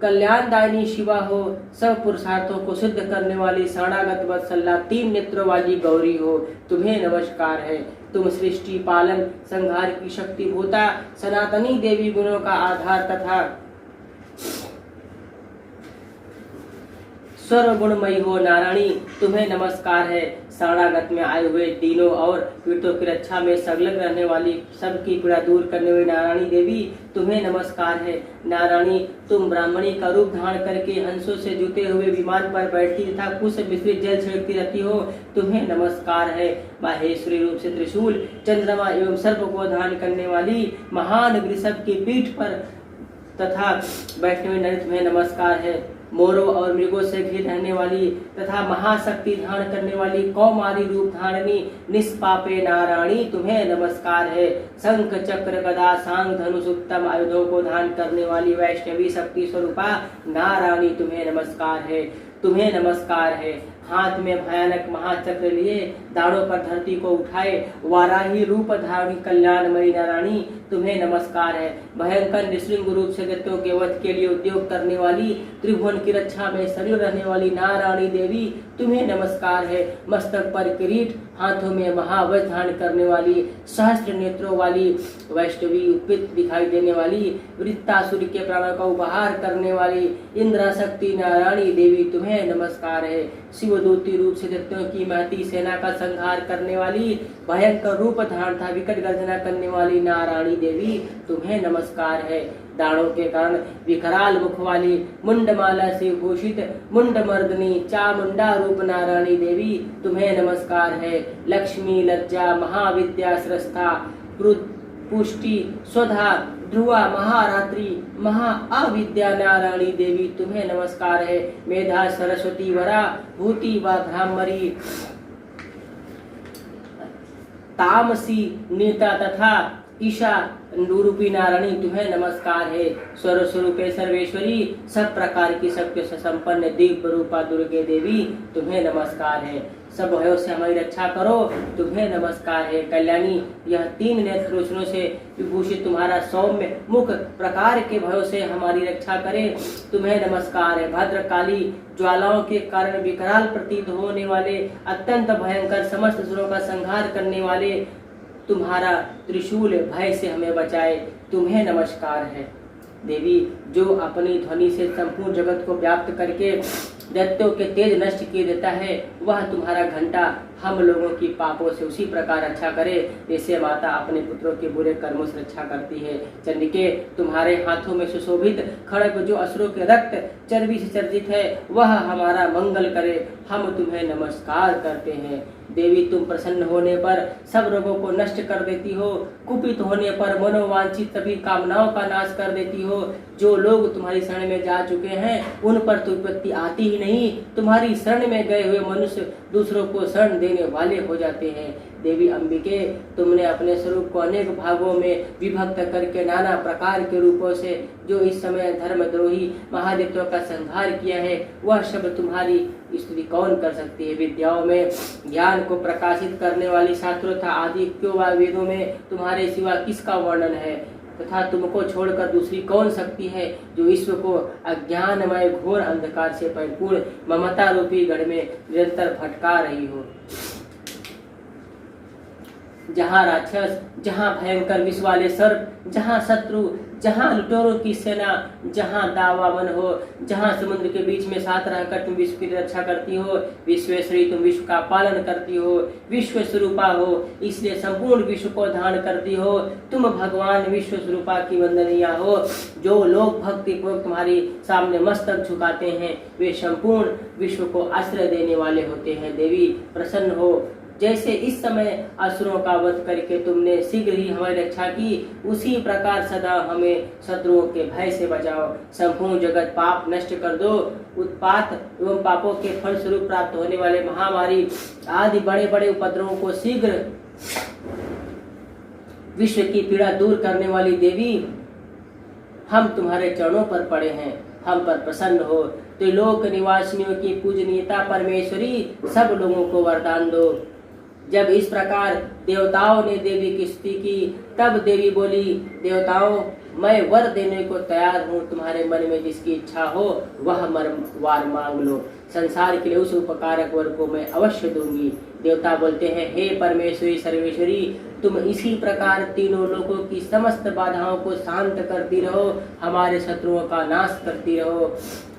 कल्याणदायिनी शिवा हो। सब पुरुषार्थों को सिद्ध करने वाली शरणागत वत्सला 3 नेत्रों वाली गौरी हो। तुम्हें नमस्कार है। तुम सृष्टि, पालन, संहार की शक्ति भूता सनातनी देवी, गुणों का आधार तथा सर्वगुणमयी हो। नारायणी, तुम्हें नमस्कार है। शरणागत में आए हुए दीनों और पीड़ितों की रक्षा में संलग्न रहने वाली, सबकी पीड़ा दूर करने वाली नारायणी देवी, तुम्हें नमस्कार है। नारायणी, तुम ब्राह्मणी का रूप धारण करके हंसों से जुटे हुए विमान पर बैठती तथा कुश मिश्रित जल छिड़कती रहती हो। तुम्हें नमस्कार है। माहेश्वरी रूप से त्रिशूल, चंद्रमा एवं सर्प को धारण करने वाली, महान वृषभ की पीठ पर तथा बैठने हुए नर, तुम्हें नमस्कार है। मोरों और मृगों से घिर रहने वाली तथा महाशक्ति धारण करने वाली, कौमारी रूप धारणी, निष्पापे नारायणी, तुम्हें नमस्कार है। शंख, चक्र, गदा, सांग, धनुष उत्तम आयुधों को धारण करने वाली वैष्णवी शक्ति स्वरूपा नारायणी, तुम्हें नमस्कार है। तुम्हें नमस्कार है। हाथ में भयानक महाचक्र लिए दाढ़ों पर धरती को उठाए वाराही रूप धारणी कल्याणमयी नारायणी, तुम्हें नमस्कार है। भयंकर निश्रिंग रूप से दैत्यों के वध के लिए उद्योग करने वाली, त्रिभुवन की रक्षा में शरीर रहने वाली नारायणी देवी, तुम्हें नमस्कार है। मस्तक पर किरीट, हाथों में महावज्र धारण करने वाली, सहस्त्र नेत्रों वाली वैष्णवी, उपवित दिखाई देने वाली, वृत्तासुर के प्राणों का उपहार करने वाली इंद्राशक्ति नारायणी देवी, तुम्हें नमस्कार है। शिवदूती रूप से दैत्यों की महती सेना का संहार करने वाली, भयंकर रूप धारण था विकट गर्जना करने वाली नारायणी देवी, तुम्हें नमस्कार है। दाढ़ों के कारण विकराल मुख वाली, मुंडमाला से भूषित मुंडमर्दनी चामुंडा रूप नारायणी देवी, तुम्हें नमस्कार है। लक्ष्मी, लज्जा, महाविद्या, स्रष्टा, पुष्टि, स्वधा, ध्रुवा, महारात्रि, महा अविद्या नारायणी देवी, तुम्हें नमस्कार है। मेधा, सरस्वती, वरा, भूति व ब्राह्मरी, तामसी, नीता तथा ईशा रूपी नारायणी, तुम्हें नमस्कार है। स्वर स्वरूपे सर्वेश्वरी, सब प्रकार की शक्ति से संपन्न दिव्य रूपा दुर्गे देवी, तुम्हें नमस्कार है। सब भयों से हमारी रक्षा करो, तुम्हें नमस्कार है। कल्याणी, यह 3 नेत्रों से विभूषित तुम्हारा सौम्य मुख प्रकार के भयों से हमारी रक्षा करे, तुम्हें नमस्कार है। भद्रकाली, ज्वालाओं के कारण विकराल प्रतीत होने वाले, अत्यंत भयंकर समस्त असुरों का संहार करने वाले, तुम्हारा त्रिशूल भय से हमें बचाए, तुम्हें नमस्कार है। देवी, जो अपनी ध्वनि से संपूर्ण जगत को व्याप्त करके दैत्यों के तेज नष्ट किए देता है, वह तुम्हारा घंटा हम लोगों की पापों से उसी प्रकार रक्षा करे जैसे माता अपने पुत्रों के बुरे कर्मों से रक्षा करती है। चंडिके, तुम्हारे हाथों में सुशोभित खड्ग जो असुरों के रक्त चर्बी से चर्चित है, वह हमारा मंगल करे, हम तुम्हें नमस्कार करते हैं। देवी, तुम प्रसन्न होने पर सब रोगों को नष्ट कर देती हो, कुपित होने पर मनोवांछित सभी कामनाओं का नाश कर देती हो। जो लोग तुम्हारी शरण में जा चुके हैं उन पर तो विपत्ति आती ही नहीं, तुम्हारी शरण में गए हुए मनुष्य दूसरों को शरण देने वाले हो जाते हैं। देवी अंबिके, तुमने अपने स्वरूप को अनेक भागों में विभक्त करके नाना प्रकार के रूपों से जो इस समय धर्मद्रोही महादेवों का संहार किया है, वह शब्द तुम्हारी स्तुति कौन कर सकती है। विद्याओं में ज्ञान को प्रकाशित करने वाली शास्त्रों तथा आदि क्यों व वेदों में तुम्हारे सिवा किसका वर्णन है, तथा तुमको छोड़कर दूसरी कौन शक्ति है जो विश्व को अज्ञानमय घोर अंधकार से परिपूर्ण ममता रूपी गढ़ में निरंतर भटका रही हो। जहाँ राक्षस, जहाँ भयंकर विष वाले सर्प, जहाँ शत्रु, जहाँ लुटेरों की सेना, जहाँ दावावन हो, जहाँ समुद्र के बीच में साथ रहकर तुम विश्व की रक्षा करती हो। विश्वेश्वरी, तुम विश्व का पालन करती हो, विश्व स्वरूपा हो, इसलिए संपूर्ण विश्व को धारण करती हो। तुम भगवान विश्व स्वरूपा की वंदनीया हो। जो लोग भक्ति पूर्वक तुम्हारी सामने मस्तक झुकाते हैं, वे संपूर्ण विश्व को आश्रय देने वाले होते हैं। देवी, प्रसन्न हो। जैसे इस समय असुरों का वध करके तुमने शीघ्र ही हमारी रक्षा की, उसी प्रकार सदा हमें शत्रुओं के भय से बचाओ। संपूर्ण जगत पाप नष्ट कर दो। उत्पात एवं पापों के फल स्वरूप प्राप्त होने वाले महामारी आदि बड़े बड़े उपद्रवों को शीघ्र विश्व की पीड़ा दूर करने वाली देवी, हम तुम्हारे चरणों पर पड़े हैं, हम पर प्रसन्न हो। त्रिलोक निवासियों की पूजनीयता परमेश्वरी, सब लोगों को वरदान दो। जब इस प्रकार देवताओं ने देवी की स्तुति की, तब देवी बोली, देवताओं, मैं वर देने को तैयार हूँ। तुम्हारे मन में जिसकी इच्छा हो वह वार मांग लो। संसार के लिए उस उपकारक वर को मैं अवश्य दूंगी। देवता बोलते हैं, हे परमेश्वरी सर्वेश्वरी, तुम इसी प्रकार तीनों लोगों की समस्त बाधाओं को शांत करती रहो, हमारे शत्रुओं का नाश करती रहो।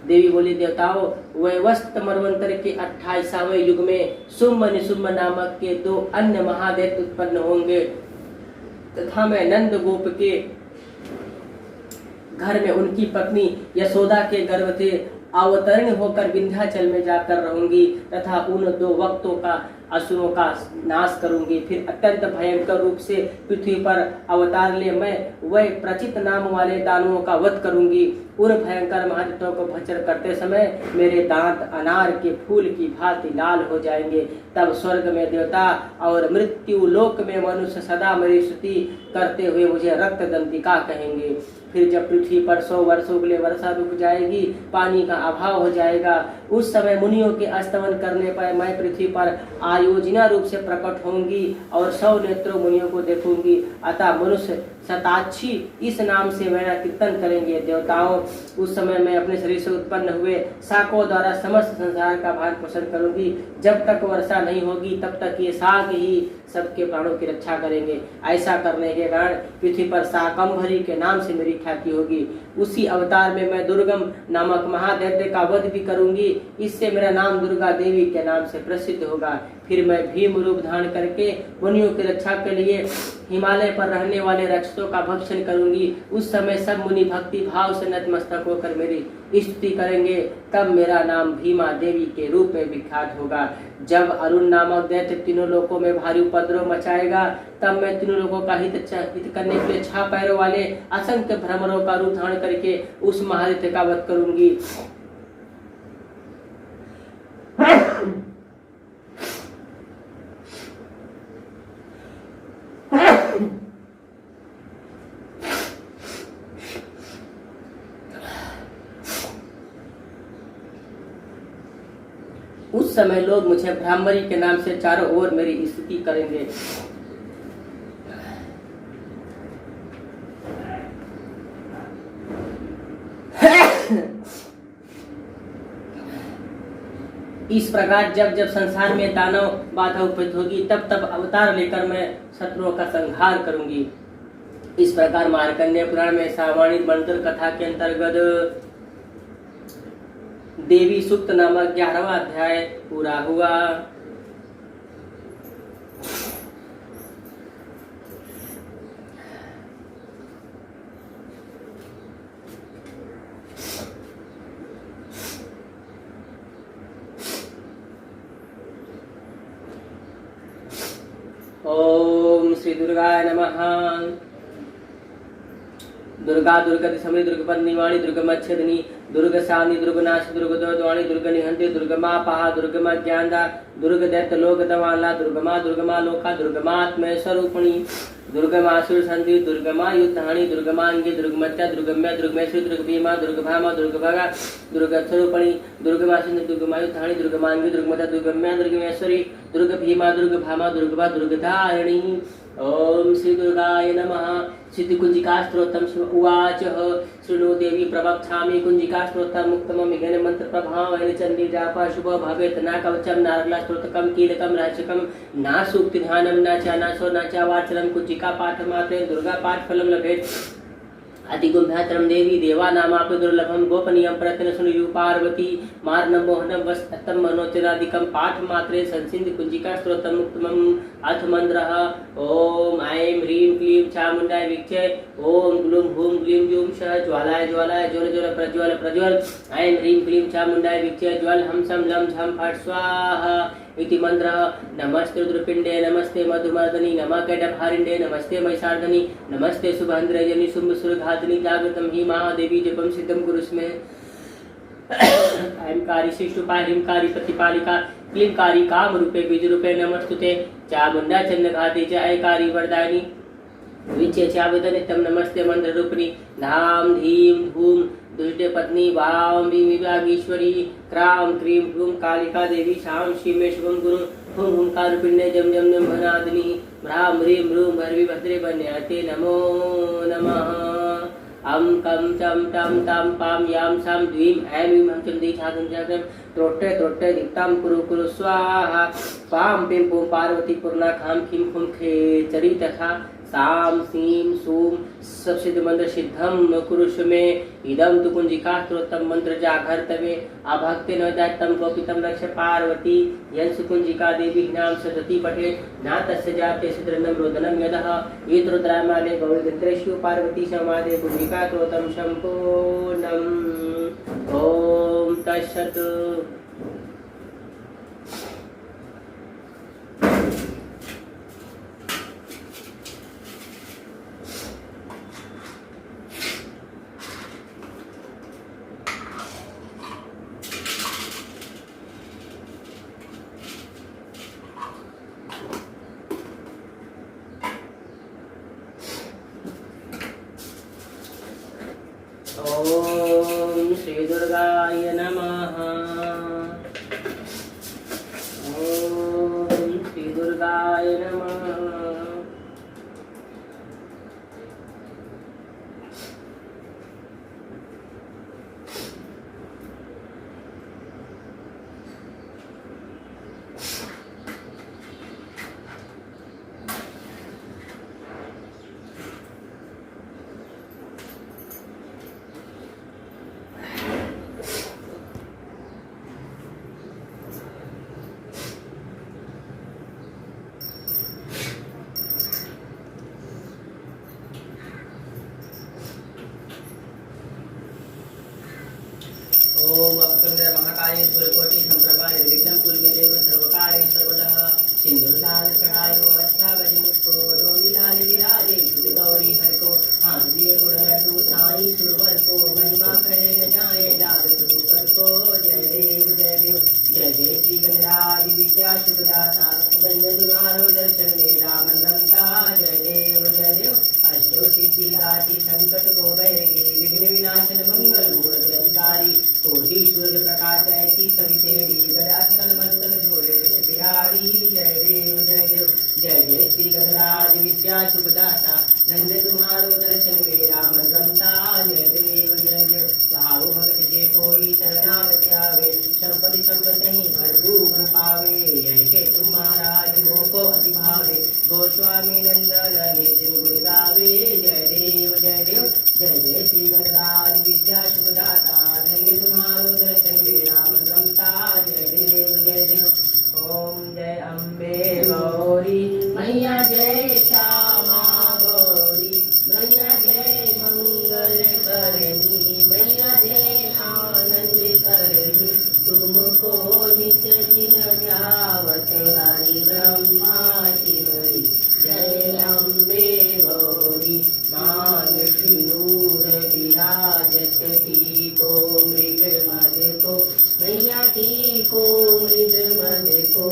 देवी बोली, देवताओं, वैवस्वत मन्वंतर के 28वें युग में शुंभ निशुंभ नामक के 2 अन्य महादैत्य उत्पन्न होंगे, तथा मैं नंद गोप के घर में उनकी पत्नी यशोदा के गर्भ से अवतरण होकर विंध्याचल में जाकर रहूंगी, तथा उन 2 वक्तों का असुरों का नाश करूंगी। फिर अत्यंत भयंकर रूप से पृथ्वी पर अवतार ले मैं वह प्रचित नाम वाले दानवों का वध करूंगी। उन भयंकर महादेवों को भक्षण करते समय मेरे दांत अनार के फूल की भांति लाल हो जाएंगे। तब स्वर्ग में देवता और मृत्यु लोक में मनुष्य सदा मेरी स्तुति करते हुए मुझे रक्त दंतिका कहेंगे। फिर जब पृथ्वी पर 100 वर्षों के लिए वर्षा रुक जाएगी, पानी का अभाव हो जाएगा, उस समय मुनियों के स्तमन करने पर मैं पृथ्वी पर आयोजना रूप से प्रकट होंगी और 100 नेत्रों मुनियों को देखूंगी। अतः मनुष्य शताक्षी इस नाम से मेरा कीर्तन करेंगे। देवताओं, उस समय मैं अपने शरीर से उत्पन्न हुए शाकों द्वारा समस्त संसार का भार पोषण करूंगी। जब तक वर्षा नहीं होगी तब तक ये शाक ही सबके प्राणों की रक्षा करेंगे। ऐसा करने के कारण पृथ्वी पर शाकंभरी के नाम से मेरी ख्याति होगी। उसी अवतार में मैं दुर्गम नामक महादैत्य का वध भी करूंगी। इससे मेरा नाम दुर्गा देवी के नाम से प्रसिद्ध होगा। फिर मैं भीम रूप धारण करके मुनियों की रक्षा के लिए हिमालय पर रहने वाले राक्षसों का भक्षण करूंगी। उस समय सब मुनि भक्ति भाव से नतमस्तक होकर मेरी स्तुति करेंगे। तब मेरा नाम भीमा देवी के रूप में विख्यात होगा। जब अरुण नामक दैत्य तीनों लोकों में भारी उपद्रव मचाएगा, तब मैं तीनों लोगों का हित करने के लिए 6 पैरों वाले असंख्य भ्रमरों का रूप धारण करके उस महादैत्य का वध करूंगी। उस समय लोग मुझे ब्राह्मणी के नाम से चारों ओर मेरी स्तुति करेंगे। इस प्रकार जब जब संसार में दानव बाधा उपस्थित होगी तब तब अवतार लेकर मैं शत्रुओं का संहार करूंगी। इस प्रकार मार्कंडेय पुराण में सावर्णित मंत्र कथा के अंतर्गत देवी सूक्त नामक 11वां अध्याय पूरा हुआ। ओम श्री दुर्गाय नमः। दुर्गा दुर्गति समि दुर्गपत्नी वाणी दुर्गमच्छेदिनी दुर्गशानी दुर्गनाश दुर्गदोद्वाणी दुर्गनिहंति दुर्गमा पाहा दुर्गमा ज्ञानदा दुर्गदैत्य लोकदवाला दुर्गमा दुर्गमा लोका दुर्गमात्मय स्वरूपिणी दुर्गमासुर संधि दुर्गमा युद्धाणी दुर्गमांगी दुर्गमत्या दुर्गम्य दुर्गमेश्वरी दुर्गभीमा दुर्गभामा दुर्गभगा दुर्गस्वरूपिणी दुर्गमासुर दुर्गमा युद्धाणी दुर्गमांगी दुर्गमत्या दुर्गम्या दुर्गमेश्वरी दुर्गभीमा दुर्गभामा दुर्गभा दुर्गधारिणी। ओम श्री दुर्गाय नमः। सिद्धिकुंजिका स्तोत्रम शिव उवाच शृणु देवी प्रवक्ष्यामि कुंजिका स्तोत्रम मुक्तमं विघ्न मंत्र प्रभावेन चंडी जापा शुभ भवेत् न कवचम नारगला स्तोत्रकम कीलकम राशिकम न सूक्ति ध्यानम न च नासो न च वाचनम कुंजिका पाठ मात्रेण दुर्गा पाठ फलम लभेत् अतिगुम्भ्यातरम देवी देवा नामापि दुर्लभम गोपनीयम प्रयत्न सुनुयु पार्वती मार्नम मोहनम वस्तम मनोचरादिकम पाठ मात्रे संसिंध कुंजिका स्तोत्रम मुक्तमम अथ मंत्रः ओम ऐं ह्रीं क्लीं चामुंडाय विच्चे ओम ग्लूं हूं ग्लीं जूं श ज्वालाय ज्वालाय ज्वल ज्वल प्रज्वल प्रज्वल ऐं ह्रीं क्लीं चामुंडाय विच्चे ज्वल हम सम लम झम फट स्वाहा इति मंत्र। नमस्ते रुद्रपिंडे नमस्ते मधुमर्दनी नमः कैटभारिण्डे नमस्ते महिषार्दनी नमस्ते शुभांध्रजनी शुंभसुरघातिनी जागृतम ही महादेवी जपम सिद्धम कुरुस्मे। ऐंकारी शिष्टुपाय ह्रींकारी प्रतिपालिका क्लींकारी काम रूपे बीज रूपे नमस्तुते चामुंडा चंद्रघाती च ऐकारी वरदायिनी विच्चे चावेदन नित्यम नमस्ते मंत्र रूपिणी धाम धीम धूम दुष्टे पत्नी वाम भीम विभागीश्वरी क्राम क्रीम क्रूम कालिका देवी शाम श्रीमे शुभम गुरु हुम हुंकार पिंडे जम जम जम भनादिनी भ्राम ह्रीं भ्रूम भर्वी भद्रे बन्याते नमो नमः। अम कम चम टम तम पाम याम साम द्वीम ऐं वीम हम चम दी छादम जागम त्रोट्टे त्रोट्टे दीप्ताम कुरु कुरु स्वाहा पाम पिम पुम पार्वती पूर्णा खाम खिम खुम खे चरी तथा साम सीम सूम सब सिद्ध मंत्र सिद्धम कुरुष में इदम तु कुंजिका स्तोत्रम मंत्र जाघर्तवे अभक्ति न दैत्यम गोपितम रक्ष पार्वती यंस कुंजिका देवी नाम सदति पठे ना तस्य जाते सिद्रनम रोदनम यदः ईतरुद्रामाने गौरीगन्त्रेषु पार्वती समादे कुंजिका स्तोत्रम संपूर्णम्। ओम तत्सत्। ओम श्री दुर्गाय नमः। ओम श्री दुर्गाय नमः। ओम अपकंदर महाकाय सूर्यकोटि संप्रभा निर्विघ्नं कुरुमेदेव सर्वकार्येषु सर्वदा सिंदूरलाल कढ़ायो अस्तागजमुखो रोनीलाल विराजे शुद्ध गौरी हर को हाथ दिए गुड़ लड्डू साईं सुरवर को महिमा कहे न जाए लागत ऊपर को जय देव जय जय श्री गणराज विद्या शुभदाता गंज तुम्हारो दर्शन मेरा मन रमता जय देव अष्टो सिद्धि गाती संकट को बहरी विघ्न विनाशन मंगल मूर्ति अधिकारी कोटि सूर्य प्रकाश ऐसी छवि तेरी गदास्थल मस्तल जोड़े बिहारी जय देव जय जय श्री गणराज विद्या शुभदाता नंद तुम्हारो दर्शन मेरा मन रमता जय देव भाव भक्त जे कोई शरणागत आवे संपत्ति संपत ही भरपूर पावे। ऐसे तुम महाराज मोको अति भावे, गोस्वामी नंदन निज गुण गावे। जय देव जय देव जय जय श्री गणराज विद्या शुभदाता, धन्य तुम्हारो दर्शन मेरा मन रमता। जय देव जय देव। ओम जय अम्बे गौरी मैया, जय श्यामा गौरी मैया, जय मंगल करनी मैया, जय आनंद करनी। तुमको नित्य दिन ध्यावत हरि ब्रह्मा शिवरी। जय अम्बे गौरी मानसी नूर विराजत, टीको मृग मद को मैया, टीको मृग मद को।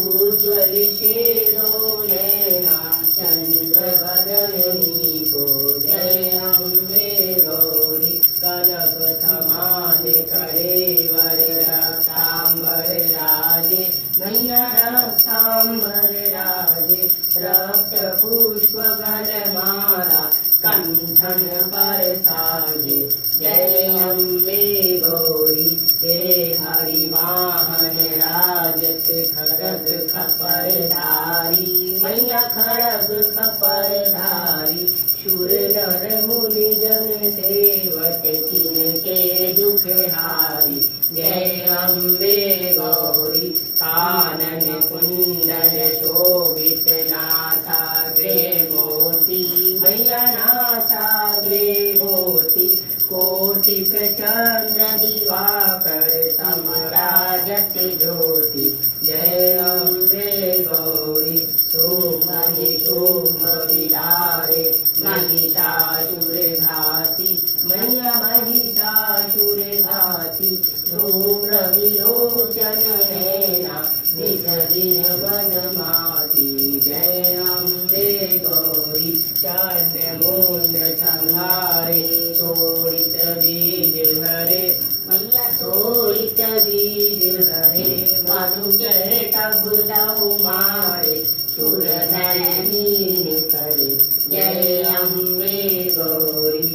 उज्ज्वल शेरो नैना चंद्र बदनी को। जय अम्बे गौरी कनक समान करेवर, रक्तांबर राजे मैया, रक्तांबर राजे। रक्त पुष्प गल माला कंठन पर साजे। जय अम्बे गौरी हे हरि वाहन राजत, खड़ग खपर धारी मैया, खड़ग खपर धारी। शूर नर मुनि जन सेवक, तिनके दुख हारी। जय अम्बे गौरी कानन कुंडल शोभित, नासाग्रे मोती मैया, नासाग्रे मोती। कोटि प्रचंड दिवाकर समराजत ज्योति। जय अम्बे गौरी सोमनि सोम विलारे, महिषासुर घाती मैया, महिषासुर घाती। धूम्र विलोचन नैना निज दिन बदमाती। जय अम्बे गौरी चंड मुंड संहारे, शोणित बीज हरे मैया, शोणित बीज हरे। मधु के टब दहु मारे, सुर धैर्य करे। जय अम्बे गौरी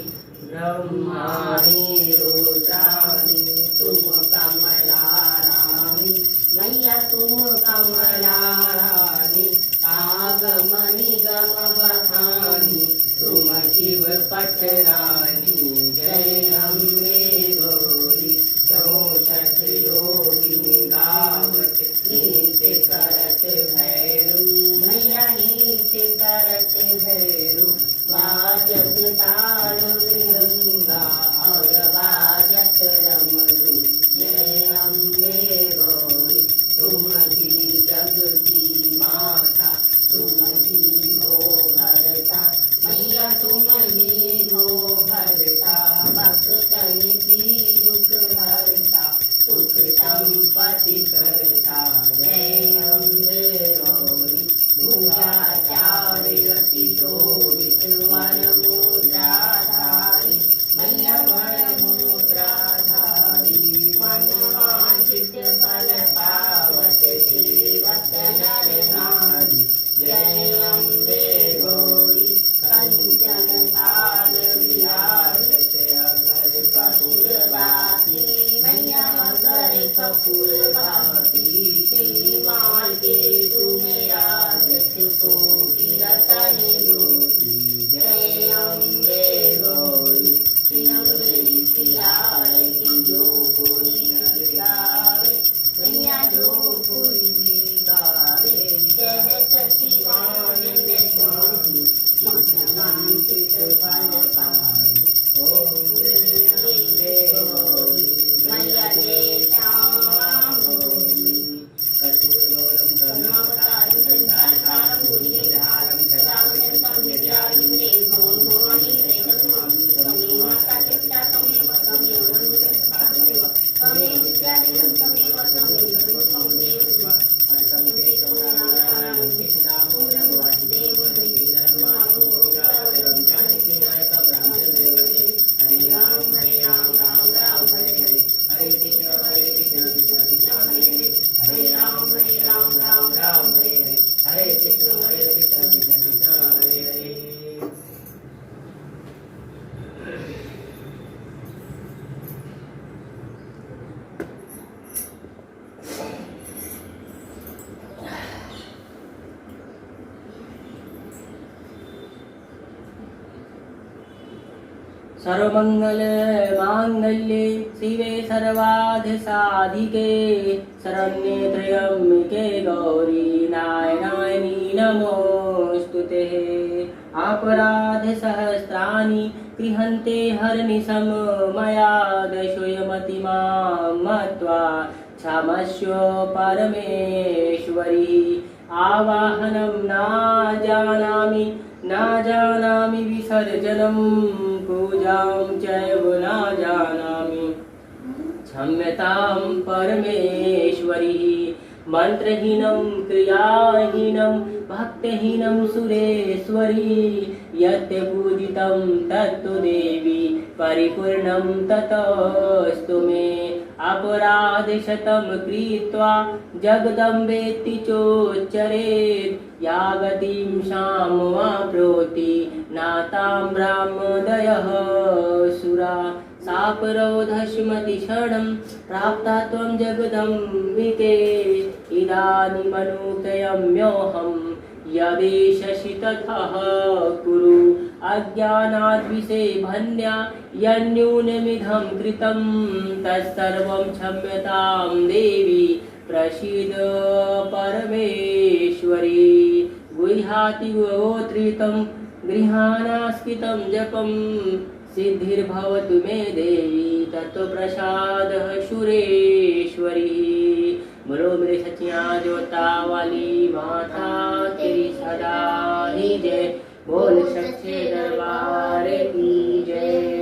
ब्रह्माणी रुद्राणी, तुम कमला रानी मैया, तुम कमला रानी। आगम निगम बखानी, तुम शिव पटरानी। जय अम्बे गौरी 64 योगिनी गावत, नित्य करत भैरू मैया, नित्य करत भैरू। बाजत ताल मृदंगा और बाजत डमरू। जय अम्बे गौरी तुम ही जग की माता, तुम ही हो भरता मैया, तुम ही हो भरता। भक्त सर्वमंगल मांगल्ये शिवे सर्वार्धसाधिके शरण्ये त्र्यंबके गौरी नारायणी नमोस्तुते। अपराध सहस्राणि गृह्णन्ते हरनिशं मया दशोऽयमतिमां मत्वा क्षमस्व परमेश्वरी। आवाहनं न जानामि विसर्जनं पूजां चैव न जानामि क्षम्यतां परमेश्वरी। मंत्रहीनं क्रियाहीनं भक्तिहीनं सुरेश्वरी। यत् पूजितं तत्तु देवी परिपूर्णं ततस्तु मे। अपराधशतं कृत्वा जगदम्बेति चोच्चरेत् या गतिं सामवाप्नोति नातां ब्रह्मोदयः सुरा। सापरोधस्मतिक्षणं प्राप्ता त्वं जगदम्बिके। इदानीमनुज्ञयम्योऽहं यदेशसि तथा कुरु। अज्ञानाद्विषेभन्या यन्न्यूनमिदं कृतं तत्सर्वं क्षम्यतां देवी प्रसीद परमेश्वरी। गुह्याति गोत्रितं गृहाणास्कृतं जपं सिद्धिर्भवतु मे देवी तत्प्रसादः सुरेश्वरी। बोलो मेरे सच्चिया जोता वाली माता तेरी सदा ही जय। बोल सच्चे दरबार की जय।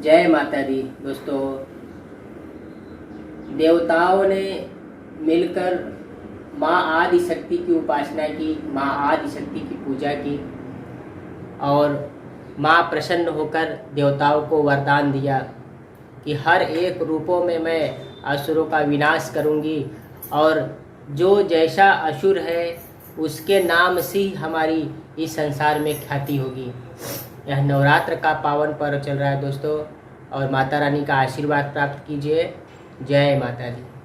जय माता दी। दोस्तों, देवताओं ने मिलकर माँ आदि शक्ति की उपासना की, माँ आदि शक्ति की पूजा की और माँ प्रसन्न होकर देवताओं को वरदान दिया कि हर एक रूपों में मैं असुरों का विनाश करूँगी और जो जैसा असुर है उसके नाम से ही हमारी इस संसार में ख्याति होगी। यह नवरात्र का पावन पर्व चल रहा है दोस्तों, और माता रानी का आशीर्वाद प्राप्त कीजिए। जय माता दी।